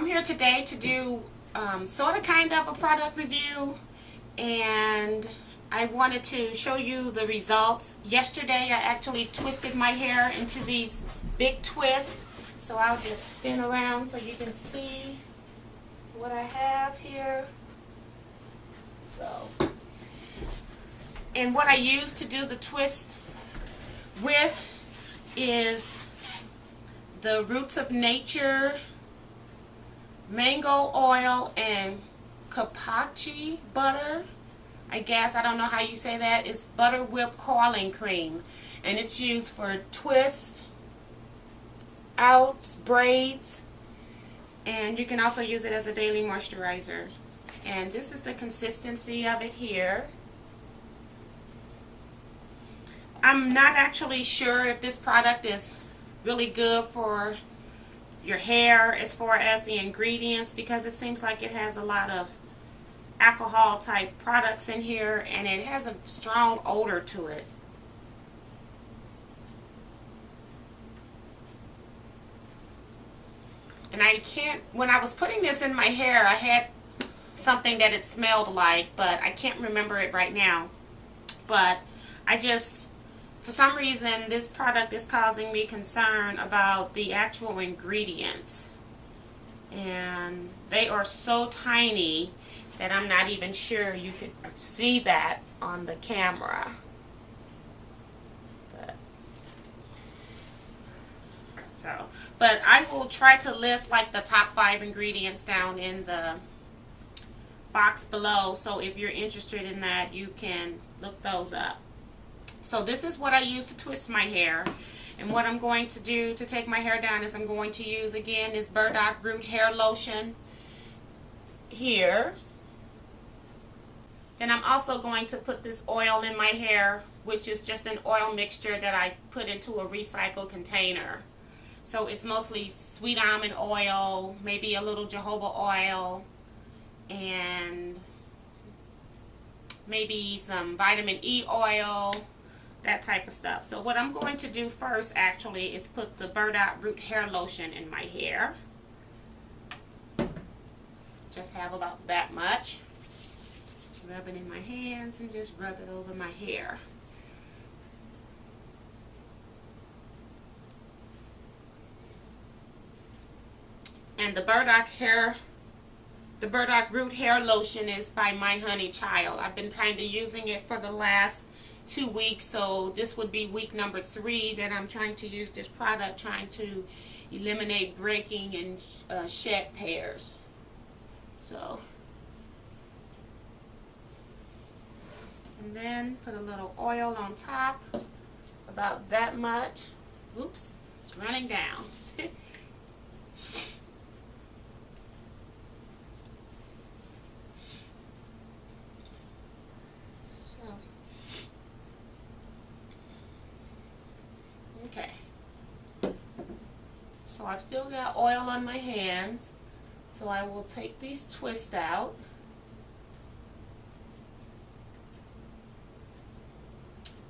I'm here today to do sort of kind of a product review, and I wanted to show you the results. Yesterday I actually twisted my hair into these big twists, so I'll just spin around so you can see what I have here. So, and what I use to do the twist with is the Roots of Nature mango oil and Capuacu butter. I guess, I don't know how you say that. It's butter whipped coiling cream, and it's used for twist, outs, braids, and you can also use it as a daily moisturizer. And this is the consistency of it here. I'm not actually sure if this product is really good for your hair as far as the ingredients, because it seems like it has a lot of alcohol type products in here, and it has a strong odor to it. And I can't, when I was putting this in my hair, I had something that it smelled like, but I can't remember it right now. But I just, for some reason, this product is causing me concern about the actual ingredients. And they are so tiny that I'm not even sure you could see that on the camera. But I will try to list like the top 5 ingredients down in the box below, so if you're interested in that, you can look those up. So this is what I use to twist my hair, and what I'm going to do to take my hair down is I'm going to use again this burdock root hair lotion here. Then I'm also going to put this oil in my hair, which is just an oil mixture that I put into a recycled container. So it's mostly sweet almond oil, maybe a little jojoba oil, and maybe some vitamin E oil, that type of stuff. So what I'm going to do first actually is put the burdock root hair lotion in my hair. Just have about that much. Rub it in my hands and just rub it over my hair. And the burdock root hair lotion is by My Honey Child. I've been kind of using it for the last 2 weeks, so this would be week number 3 that I'm trying to use this product, trying to eliminate breaking and shed hairs. So, and then put a little oil on top, about that much. Oops, it's running down. Okay, so I've still got oil on my hands, so I will take these twists out.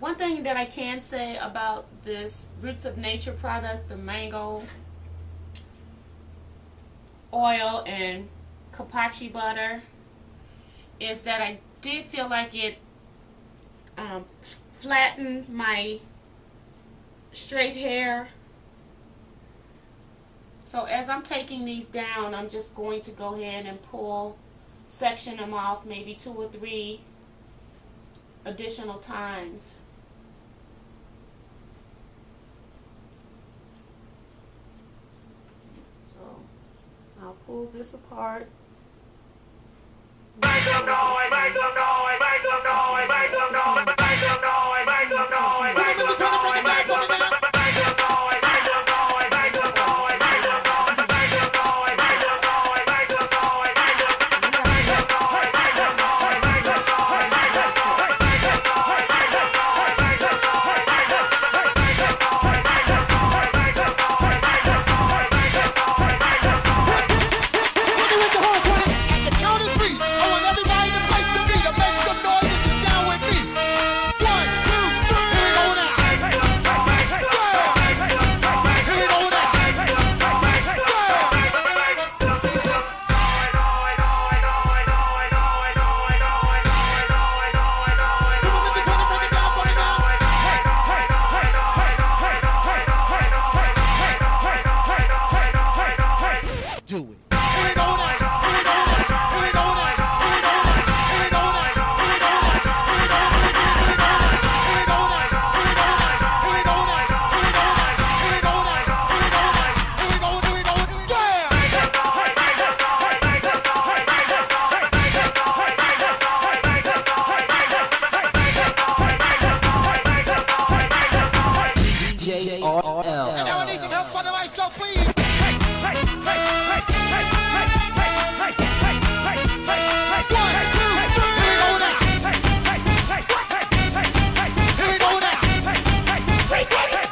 One thing that I can say about this Roots of Nature product, the mango oil and Capuacu butter, is that I did feel like it flattened my straight hair. So as I'm taking these down, I'm just going to go ahead and section them off maybe 2 or 3 additional times. So I'll pull this apart. Make some noise, make some noise, make some noise, make some noise, make some noise, make some noise, make some noise, make some noise. The whole DJRL. And now I need some help from the maestro, please. Hey, hey, hey, hey, hey, hey, hey, hey, hey, hey, hey, hey, hey. 1, 2, 3, here we go now. Hey, hey, hey, hey, hey, hey, hey, here we go now. Hey, hey, hey, hey, hey.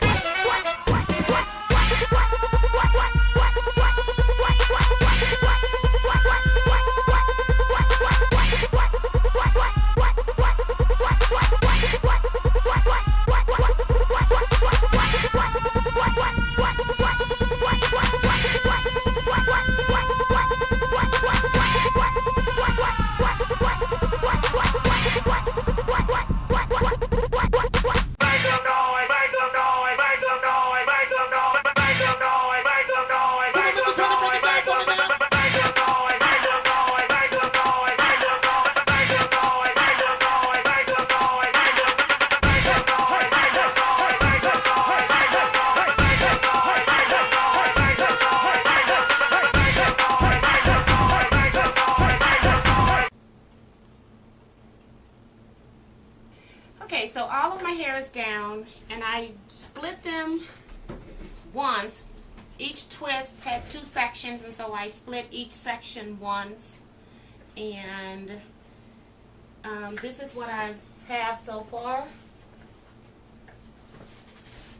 Okay, so all of my hair is down, and I split them once. Each twist had 2 sections, and so I split each section once. And this is what I have so far.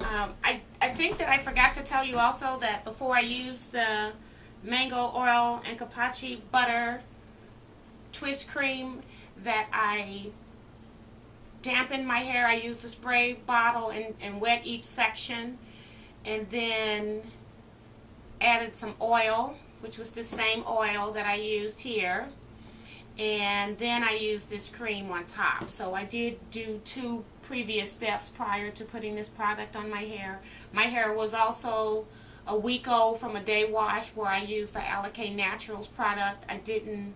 I think that I forgot to tell you also that before I use the mango oil and Capuacu butter twist cream, that I dampened my hair. I used a spray bottle and wet each section, and then added some oil, which was the same oil that I used here, and then I used this cream on top. So I did do 2 previous steps prior to putting this product on my hair. My hair was also a week old from a day wash where I used the Allicate Naturals product. I didn't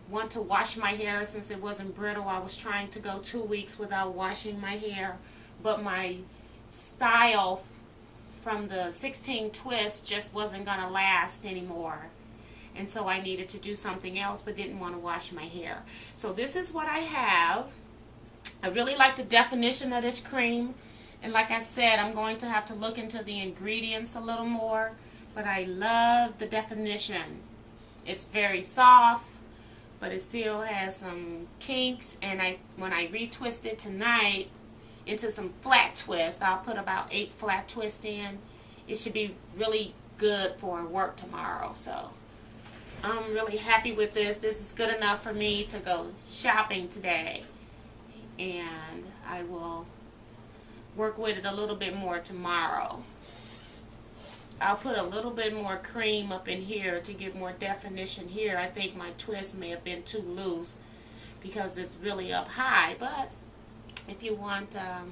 want to wash my hair since it wasn't brittle. I was trying to go 2 weeks without washing my hair, but my style from the 16 twists just wasn't going to last anymore, and so I needed to do something else but didn't want to wash my hair. So this is what I have. I really like the definition of this cream, and like I said, I'm going to have to look into the ingredients a little more, but I love the definition. It's very soft, but it still has some kinks, and when I retwist it tonight into some flat twist, I'll put about 8 flat twists in. It should be really good for work tomorrow. So I'm really happy with this. This is good enough for me to go shopping today, and I will work with it a little bit more tomorrow. I'll put a little bit more cream up in here to get more definition here. I think my twist may have been too loose because it's really up high, but if you want a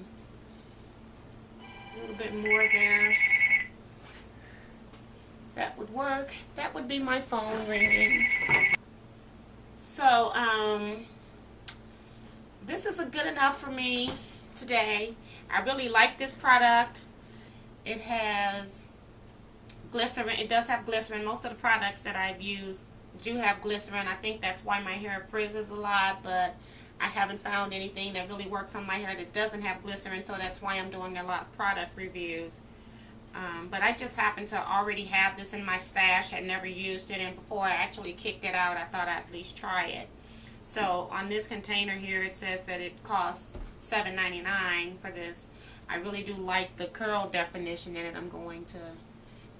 little bit more there, that would work. That would be my phone ringing. So this is good enough for me today. I really like this product. It has glycerin. It does have glycerin. Most of the products that I've used do have glycerin. I think that's why my hair frizzes a lot, but I haven't found anything that really works on my hair that doesn't have glycerin, so that's why I'm doing a lot of product reviews. But I just happened to already have this in my stash, had never used it, and before I actually kicked it out, I thought I'd at least try it. So on this container here, it says that it costs $7.99 for this. I really do like the curl definition in it. I'm going to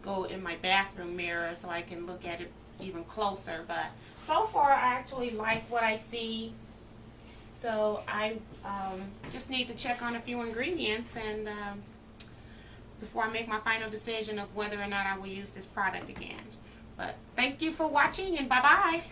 go in my bathroom mirror so I can look at it even closer, but so far I actually like what I see. So I just need to check on a few ingredients and before I make my final decision of whether or not I will use this product again. But thank you for watching, and bye-bye.